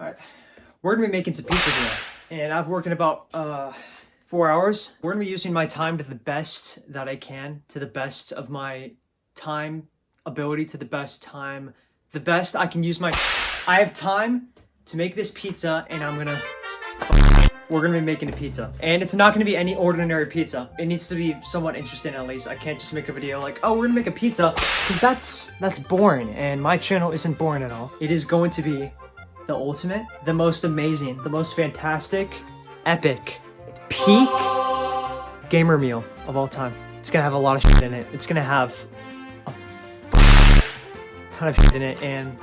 Alright, we're gonna be making some pizza today. And I've worked in about 4 hours. We're gonna be using my time to the best that I can, to the best of my time ability, to the best I can use my... I have time to make this pizza, and we're gonna be making a pizza. And it's not gonna be any ordinary pizza. It needs to be somewhat interesting at least. I can't just make a video like, oh, we're gonna make a pizza, because that's boring, and my channel isn't boring at all. It is going to be the ultimate, the most amazing, the most fantastic, epic, peak gamer meal of all time. It's gonna have a lot of shit in it. It's gonna have a ton of shit in it, and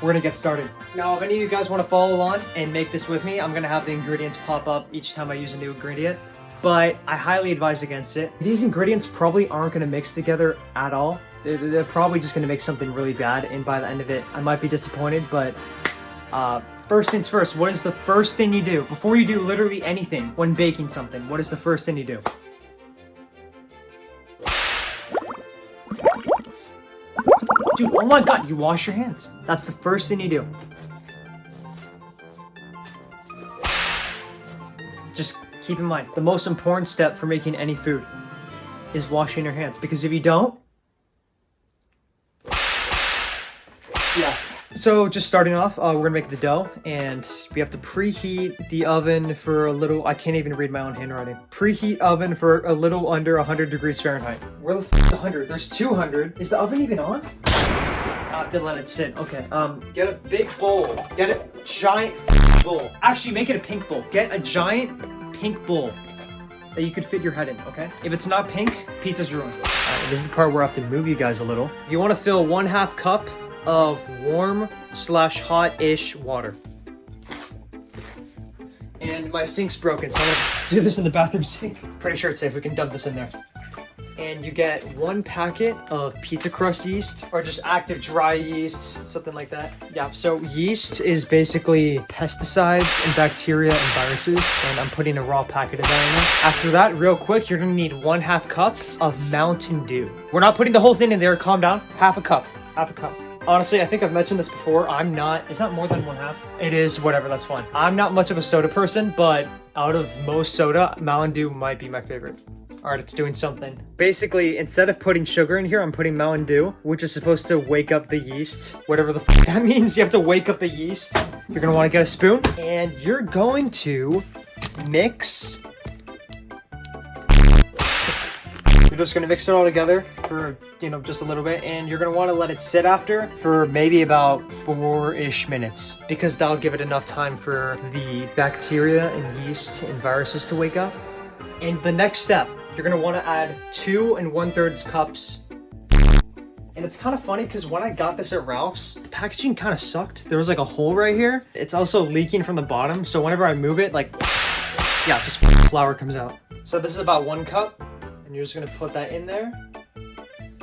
we're gonna get started. Now, if any of you guys want to follow along and make this with me, I'm gonna have the ingredients pop up each time I use a new ingredient, but I highly advise against it. These ingredients probably aren't gonna mix together at all. They're probably just gonna make something really bad, and by the end of it, I might be disappointed, but first things first, what is the first thing you do? Before you do literally anything when baking something, what is the first thing you do? Dude, oh my god, you wash your hands. That's the first thing you do. Just keep in mind, the most important step for making any food is washing your hands, because if you don't... Yeah. So just starting off, we're gonna make the dough, and we have to preheat the oven for a little, I can't even read my own handwriting. Preheat oven for a little under 100 degrees Fahrenheit. Where the f is 100? There's 200. Is the oven even on? I have to let it sit. Okay. Get a big bowl. Get a giant bowl. Actually, make it a pink bowl. Get a giant pink bowl that you could fit your head in, okay? If it's not pink, pizza's ruined. Alright, this is the part where I have to move you guys a little. You want to fill 1/2 cup of warm/hot-ish water. And my sink's broken, so I'm gonna do this in the bathroom sink. Pretty sure it's safe, we can dump this in there. And you get 1 packet of pizza crust yeast, or just active dry yeast, something like that. Yeah, so yeast is basically pesticides and bacteria and viruses, and I'm putting a raw packet of that in there. After that, real quick, you're gonna need 1/2 cup of Mountain Dew. We're not putting the whole thing in there, calm down. Half a cup. Honestly, I think I've mentioned this before. It's not more than 1/2. It is, whatever, that's fine. I'm not much of a soda person, but out of most soda, Mountain Dew might be my favorite. All right, it's doing something. Basically, instead of putting sugar in here, I'm putting Mountain Dew, which is supposed to wake up the yeast. Whatever the f that means, you have to wake up the yeast. You're gonna wanna get a spoon, and you're going to mix. You're just gonna mix it all together for, just a little bit, and you're gonna wanna let it sit after for maybe about 4-ish minutes, because that'll give it enough time for the bacteria and yeast and viruses to wake up. And the next step, you're gonna wanna add 2 1/3 cups. And it's kind of funny, because when I got this at Ralph's, the packaging kind of sucked. There was like a hole right here. It's also leaking from the bottom, so whenever I move it, yeah, just flour comes out. So this is about 1 cup. And you're just gonna put that in there.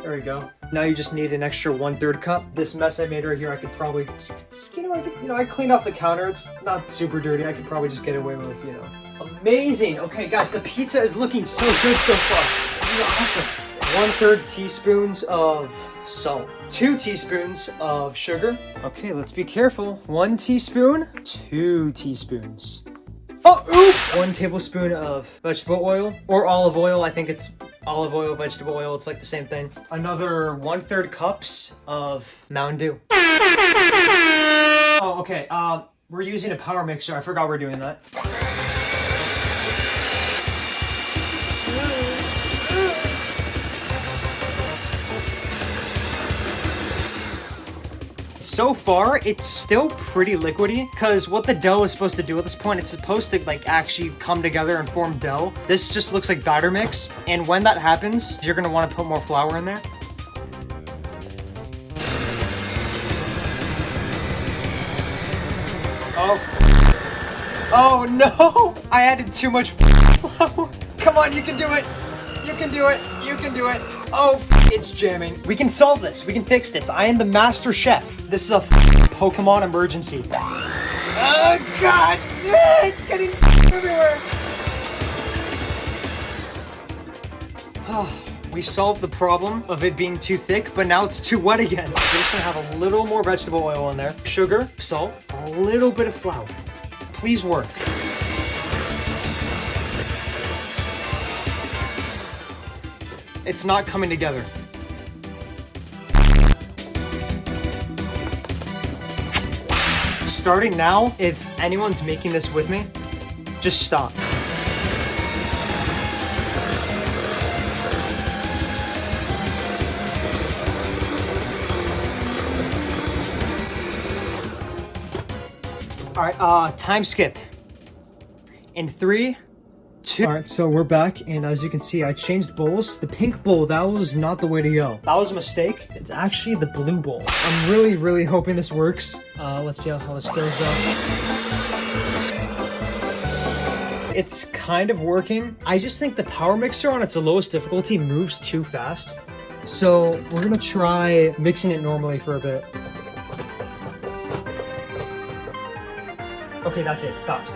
There we go. Now you just need an extra 1/3 cup. This mess I made right here, I could probably, I cleaned off the counter. It's not super dirty. I could probably just get away with, Amazing. Okay, guys, the pizza is looking so good so far. This is awesome. 1/3 teaspoons of salt. 2 teaspoons of sugar. Okay, let's be careful. 1 teaspoon, 2 teaspoons. Oh, oops! 1 tablespoon of vegetable oil, or olive oil. I think it's olive oil, vegetable oil. It's like the same thing. Another 1/3 cups of Mountain Dew. Oh, okay. We're using a power mixer. I forgot we're doing that. So far, it's still pretty liquidy, because what the dough is supposed to do at this point, it's supposed to actually come together and form dough. This just looks like batter mix, and when that happens, you're gonna want to put more flour in there. Oh no! I added too much flour. Come on, you can do it. You can do it. You can do it. Oh, it's jamming. We can solve this. We can fix this. I am the master chef. This is a Pokemon emergency. Oh god! It's getting everywhere. Oh, We solved the problem of it being too thick, but now it's too wet again. We're just gonna have a little more vegetable oil in there. Sugar, salt, a little bit of flour. Please work. It's not coming together. Starting now, if anyone's making this with me, just stop. All right, time skip. In 3, 2. All right, so we're back, and as you can see, I changed bowls. The pink bowl, that was not the way to go. That was a mistake. It's actually the blue bowl. I'm really, really hoping this works. Let's see how this goes, though. It's kind of working. I just think the power mixer on its lowest difficulty moves too fast. So we're gonna try mixing it normally for a bit. Okay, that's it. Stop.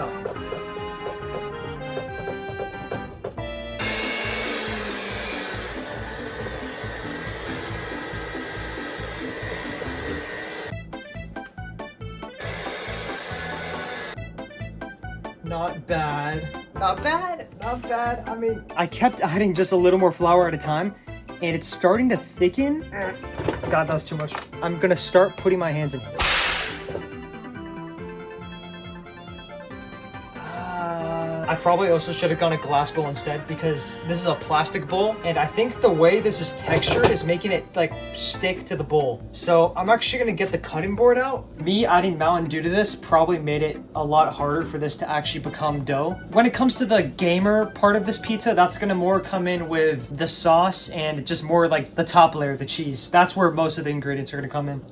Not bad. Not bad. I mean, I kept adding just a little more flour at a time, and it's starting to thicken. God, that was too much. I'm gonna start putting my hands in here. I probably also should have gone a glass bowl instead, because this is a plastic bowl, and I think the way this is textured is making it like stick to the bowl. So I'm actually gonna get the cutting board out. Me adding Mountain Dew to this probably made it a lot harder for this to actually become dough. When it comes to the gamer part of this pizza, that's gonna more come in with the sauce and just more like the top layer, the cheese. That's where most of the ingredients are gonna come in.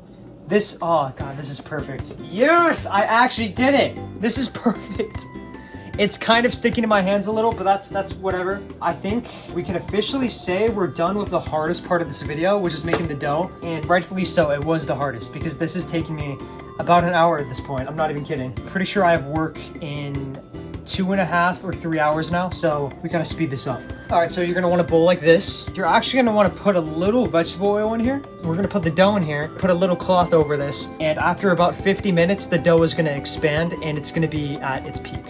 This, oh God, this is perfect. Yes, I actually did it. This is perfect. It's kind of sticking to my hands a little, but that's whatever. I think we can officially say we're done with the hardest part of this video, which is making the dough. And rightfully so, it was the hardest, because this is taking me about an hour at this point. I'm not even kidding. Pretty sure I have work in 2.5 or 3 hours now, so we gotta speed this up. All right, so you're gonna want a bowl like this. You're actually gonna wanna put a little vegetable oil in here. We're gonna put the dough in here, put a little cloth over this, and after about 50 minutes, the dough is gonna expand and it's gonna be at its peak.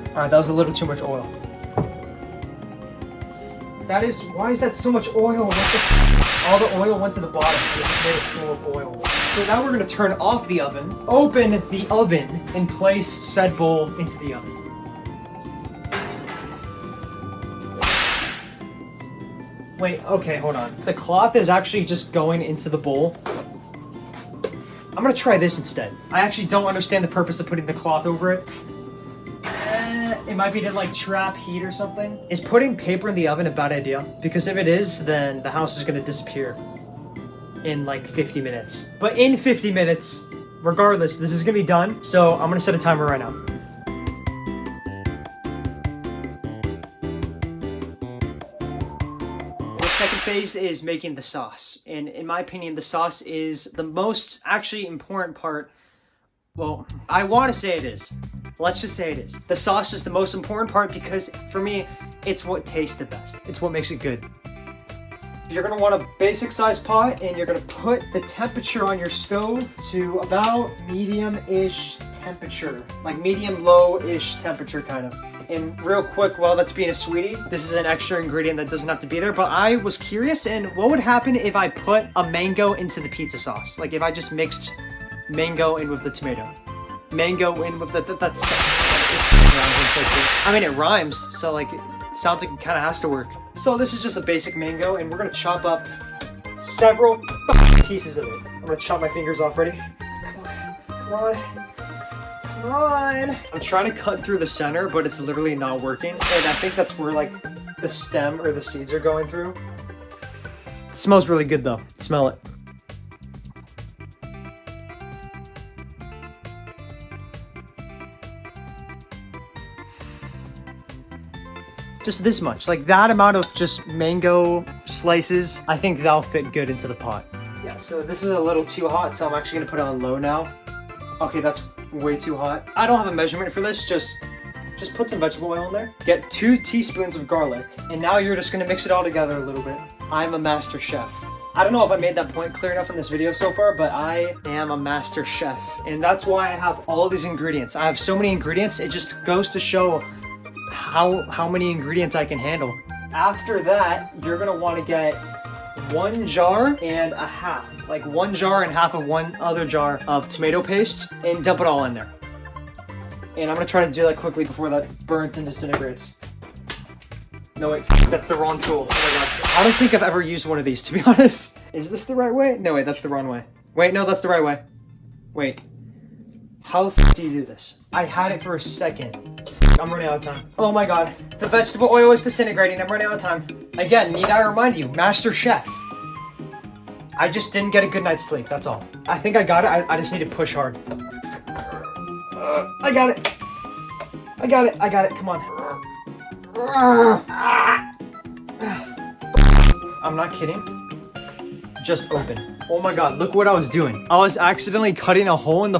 All right, that was a little too much oil. Why is that so much oil? All the oil went to the bottom. It just made a pool of oil. So now we're gonna turn off the oven, open the oven, and place said bowl into the oven. Wait, okay, hold on. The cloth is actually just going into the bowl. I'm gonna try this instead. I actually don't understand the purpose of putting the cloth over it. It might be to like trap heat or something. Is putting paper in the oven a bad idea? Because if it is, then the house is gonna disappear in like 50 minutes. But in 50 minutes, regardless, this is gonna be done. So I'm gonna set a timer right now. The second phase is making the sauce. And in my opinion, the sauce is the most actually important part. Well, I want to say it is. Let's just say it is. The sauce is the most important part because for me, it's what tastes the best. It's what makes it good. You're gonna want a basic size pot and you're gonna put the temperature on your stove to about medium-ish temperature. Like medium-low-ish temperature kind of. And real quick, while that's being a sweetie, this is an extra ingredient that doesn't have to be there, but I was curious, and what would happen if I put a mango into the pizza sauce? Like if I just mixed mango in with the tomato. Mango in with that's I mean, it rhymes, so like it sounds like it kind of has to work. So this is just a basic mango, and we're gonna chop up several pieces of it. I'm gonna chop my fingers off. Ready? Come on. I'm trying to cut through the center, but it's literally not working. And I think that's where like the stem or the seeds are going through. It smells really good though. Smell it. Just this much, like that amount of just mango slices, I think that'll fit good into the pot. Yeah, so this is a little too hot, so I'm actually gonna put it on low now. Okay, that's way too hot. I don't have a measurement for this, just just put some vegetable oil in there. Get 2 teaspoons of garlic. And now you're just gonna mix it all together a little bit. I'm a master chef. I don't know if I made that point clear enough in this video so far, but I am a master chef. And that's why I have all these ingredients. I have so many ingredients, it just goes to show how many ingredients I can handle. After that, you're gonna wanna get 1 jar and a half. Like 1 jar and half of 1 other jar of tomato paste and dump it all in there. And I'm gonna try to do that quickly before that burnt and disintegrates. No, wait, that's the wrong tool. Oh my god. I don't think I've ever used one of these, to be honest. Is this the right way? No, wait, that's the wrong way. Wait, no, that's the right way. Wait. How the f do you do this? I had it for a second. I'm running out of time. Oh my god. The vegetable oil is disintegrating. I'm running out of time. Again, need I remind you, master chef. I just didn't get a good night's sleep, that's all. I think I got it. I just need to push hard. I got it. I got it. I got it. Come on. I'm not kidding. Just open. Oh my god, look what I was doing. I was accidentally cutting a hole in the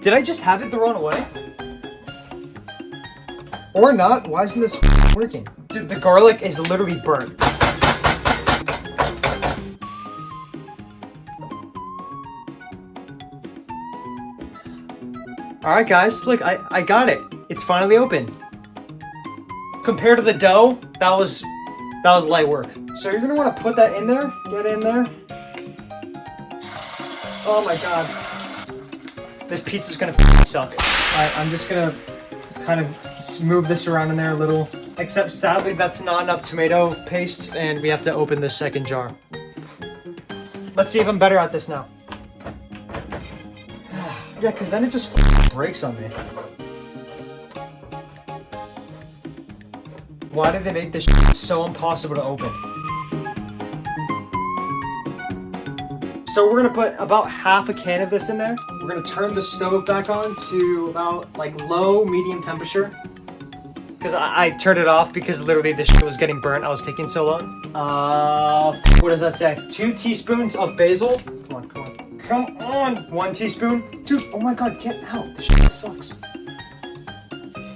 Did I just have it the wrong way? Or not? Why isn't this working? Dude, the garlic is literally burnt. Alright guys, look, I got it. It's finally open. Compared to the dough, that was light work. So you're gonna wanna put that in there, get in there. Oh my god. This pizza's gonna suck. Alright, I'm just gonna kind of move this around in there a little. Except sadly, that's not enough tomato paste and we have to open this second jar. Let's see if I'm better at this now. Yeah, because then it just breaks on me. Why did they make this so impossible to open? So we're gonna put about half a can of this in there. We're gonna turn the stove back on to about like low, medium temperature. Because I turned it off because literally this shit was getting burnt. I was taking so long. What does that say? 2 teaspoons of basil. Come on, come on. Come on! 1 teaspoon. Dude, oh my god, get out. This shit sucks.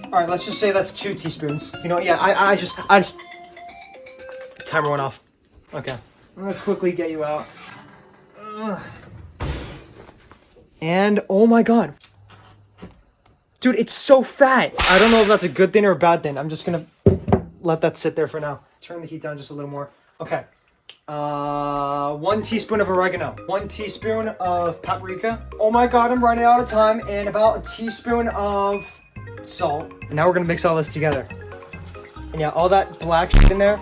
Alright, let's just say that's 2 teaspoons. You know, yeah, I just... Timer went off. Okay. I'm gonna quickly get you out. And, oh my god. Dude, it's so fat. I don't know if that's a good thing or a bad thing. I'm just gonna let that sit there for now. Turn the heat down just a little more. Okay. 1 teaspoon of oregano, 1 teaspoon of paprika. Oh my god, I'm running out of time. And about a teaspoon of salt. And now we're gonna mix all this together. And yeah, all that black shit in there,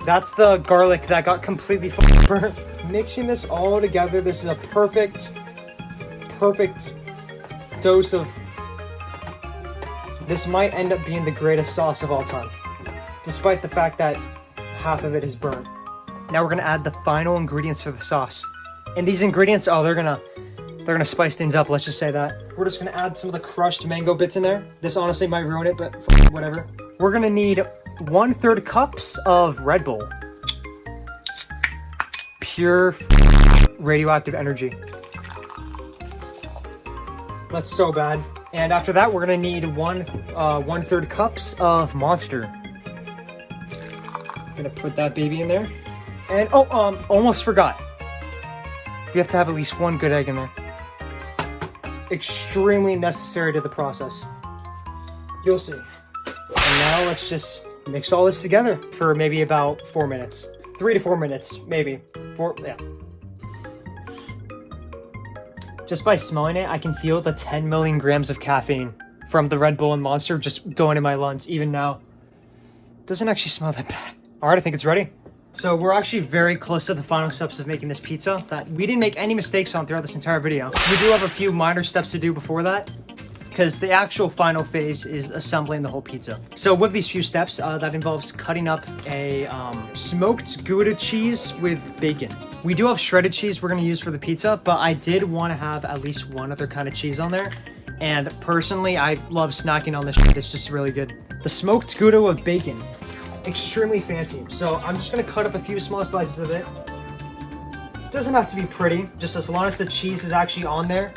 that's the garlic that got completely burnt. Mixing this all together, this is a perfect dose of... This might end up being the greatest sauce of all time, despite the fact that half of it is burnt. Now we're gonna add the final ingredients for the sauce. And these ingredients, oh, they're gonna spice things up, let's just say that. We're just gonna add some of the crushed mango bits in there. This honestly might ruin it, but whatever. We're gonna need 1/3 cups of Red Bull. Pure radioactive energy. That's so bad. And after that, we're gonna need 1/3 cups of Monster. Gonna put that baby in there. And almost forgot. We have to have at least 1 good egg in there. Extremely necessary to the process. You'll see. And now let's just mix all this together for maybe about 4 minutes. 3 to 4 minutes, maybe. 4, yeah. Just by smelling it, I can feel the 10 million grams of caffeine from the Red Bull and Monster just going in my lungs, even now. Doesn't actually smell that bad. All right, I think it's ready. So we're actually very close to the final steps of making this pizza that we didn't make any mistakes on throughout this entire video. We do have a few minor steps to do before that, because the actual final phase is assembling the whole pizza. So with these few steps, that involves cutting up a smoked Gouda cheese with bacon. We do have shredded cheese we're gonna use for the pizza, but I did want to have at least one other kind of cheese on there. And personally, I love snacking on this shit. It's just really good. The smoked Gouda with bacon. Extremely fancy. So I'm just gonna cut up a few small slices of it. Doesn't have to be pretty, just as long as the cheese is actually on there,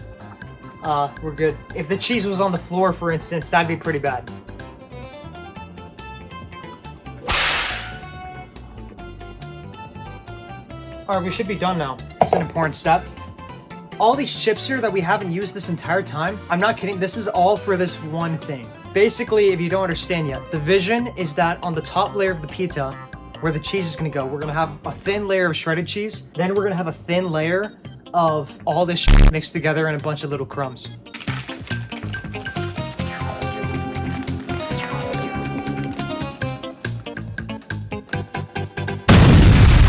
we're good. If the cheese was on the floor, for instance, that'd be pretty bad. All right, we should be done now. It's an important step. All these chips here that we haven't used this entire time, I'm not kidding, this is all for this one thing. Basically, if you don't understand yet, the vision is that on the top layer of the pizza, where the cheese is gonna go, we're gonna have a thin layer of shredded cheese, then we're gonna have a thin layer of all this shit mixed together in a bunch of little crumbs.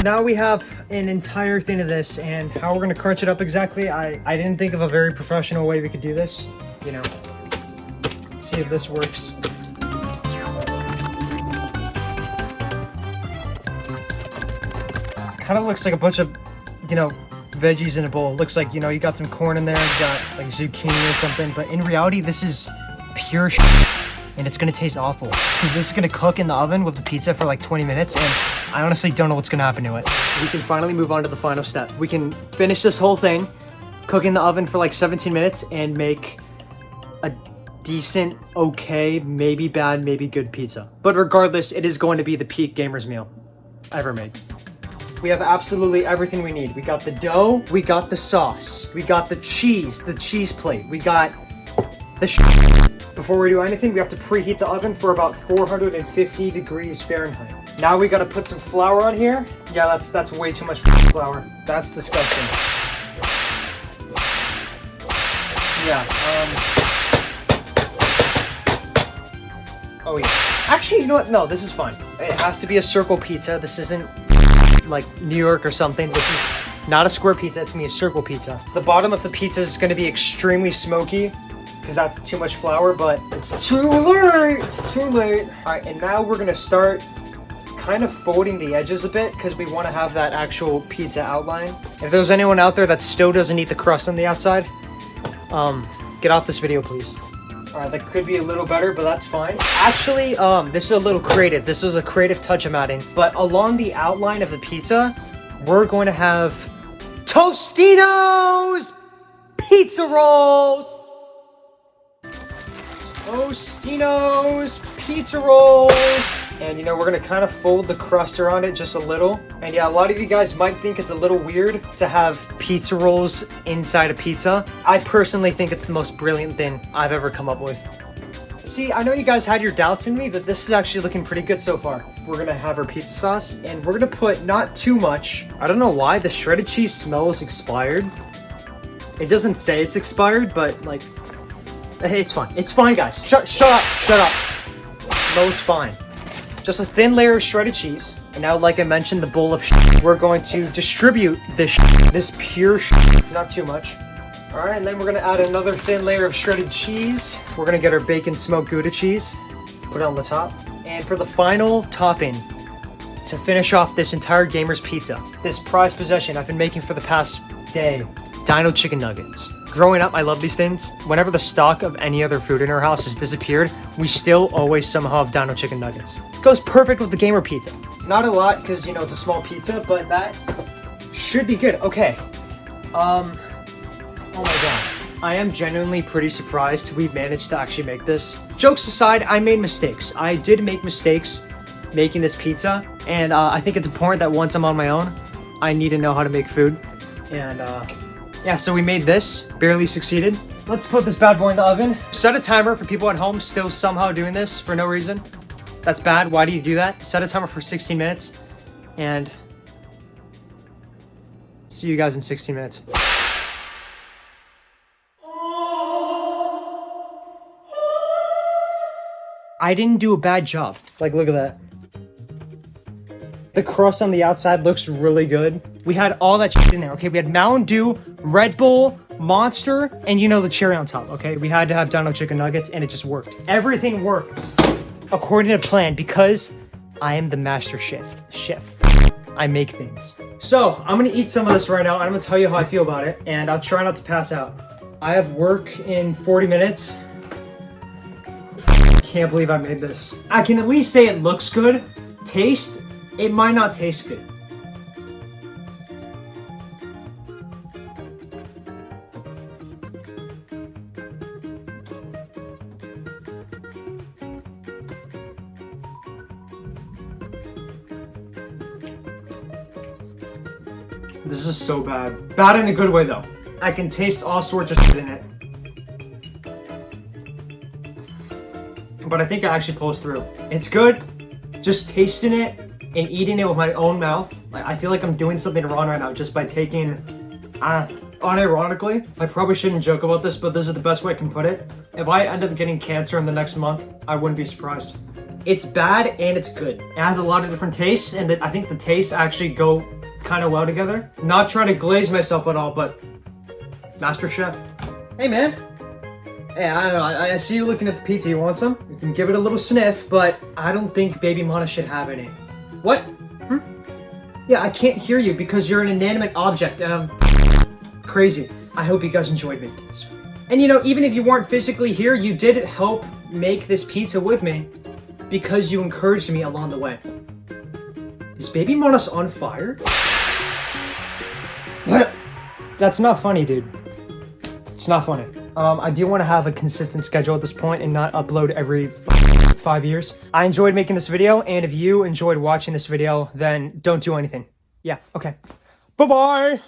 Now we have an entire thing of this, and how we're gonna crunch it up exactly, I didn't think of a very professional way we could do this. You know, let's see if this works. Kind of looks like a bunch of, you know, veggies in a bowl. Looks like, you know, you got some corn in there, you got like zucchini or something, but in reality, this is pure shit. And it's gonna taste awful because this is gonna cook in the oven with the pizza for like 20 minutes, and I honestly don't know what's gonna happen to it. We can finally move on to the final step. We can finish this whole thing, cook in the oven for like 17 minutes, and make a decent, okay, maybe bad, maybe good pizza. But regardless, it is going to be the peak gamer's meal ever made. We have absolutely everything we need. We got the dough, we got the sauce, we got the cheese plate, we got the Before we do anything, we have to preheat the oven for about 450 degrees Fahrenheit. Now we gotta put some flour on here. Yeah, that's way too much flour. That's disgusting. Yeah, oh yeah. Actually, you know what? No, this is fine. It has to be a circle pizza. This isn't like New York or something. This is not a square pizza. It's gonna be a circle pizza. The bottom of the pizza is gonna be extremely smoky, because that's too much flour, but it's too late. It's too late. All right, and now we're gonna start kind of folding the edges a bit because we want to have that actual pizza outline. If there's anyone out there that still doesn't eat the crust on the outside, get off this video, please. All right, that could be a little better, but that's fine. Actually, this is a little creative. This is a creative touch I'm adding. But along the outline of the pizza, we're going to have Tostitos pizza rolls. Tostitos pizza rolls. And you know, we're gonna kind of fold the crust around it just a little. And yeah, a lot of you guys might think it's a little weird to have pizza rolls inside a pizza. I personally think it's the most brilliant thing I've ever come up with. See, I know you guys had your doubts in me, but this is actually looking pretty good so far. We're gonna have our pizza sauce, and we're gonna put not too much. I don't know why the shredded cheese smells expired. It doesn't say it's expired, but like, it's fine. It's fine, guys. Shut up. It smells fine. Just a thin layer of shredded cheese. And now, like I mentioned, the bowl of we're going to distribute this pure not too much. All right, and then we're gonna add another thin layer of shredded cheese. We're gonna get our bacon smoked Gouda cheese, put it on the top. And for the final topping, to finish off this entire gamer's pizza, this prized possession I've been making for the past day, Dino chicken nuggets. Growing up, I love these things. Whenever the stock of any other food in our house has disappeared, we still always somehow have Dino chicken nuggets. It goes perfect with the gamer pizza. Not a lot, because, you know, it's a small pizza, but that should be good. Okay. Oh my god. I am genuinely pretty surprised we managed to actually make this. Jokes aside, I made mistakes. I did make mistakes making this pizza, and I think it's important that once I'm on my own, I need to know how to make food. And, yeah, so we made this, barely succeeded. Let's put this bad boy in the oven. Set a timer for people at home still somehow doing this for no reason. That's bad. Why do you do that? Set a timer for 16 minutes, and see you guys in 16 minutes. I didn't do a bad job. Like, look at that. The crust on the outside looks really good. We had all that shit in there, okay? We had Mountain Dew, Red Bull, Monster, and you know, the cherry on top, okay? We had to have Dino chicken nuggets, and it just worked. Everything worked according to plan because I am the master chef. I make things. So, I'm gonna eat some of this right now, and I'm gonna tell you how I feel about it, and I'll try not to pass out. I have work in 40 minutes. I can't believe I made this. I can at least say it looks good. Taste, it might not taste good. This is so bad. Bad in a good way though. I can taste all sorts of shit in it. But I think it actually pulls through. It's good. Just tasting it and eating it with my own mouth. I feel like I'm doing something wrong right now just by taking, unironically, I probably shouldn't joke about this, but this is the best way I can put it. If I end up getting cancer in the next month, I wouldn't be surprised. It's bad and it's good. It has a lot of different tastes, and I think the tastes actually go kind of well together. Not trying to glaze myself at all, but Master Chef. Hey man. Hey, I don't know, I see you looking at the pizza. You want some? You can give it a little sniff, but I don't think Baby Mana should have any. What? Yeah, I can't hear you because you're an inanimate object and I'm crazy. I hope you guys enjoyed me. And you know, even if you weren't physically here, you did help make this pizza with me because you encouraged me along the way. Is Baby Monos on fire? What? That's not funny, dude. It's not funny. I do want to have a consistent schedule at this point and not upload every 5 years. I enjoyed making this video, and if you enjoyed watching this video, then don't do anything. Yeah, okay. Bye-bye!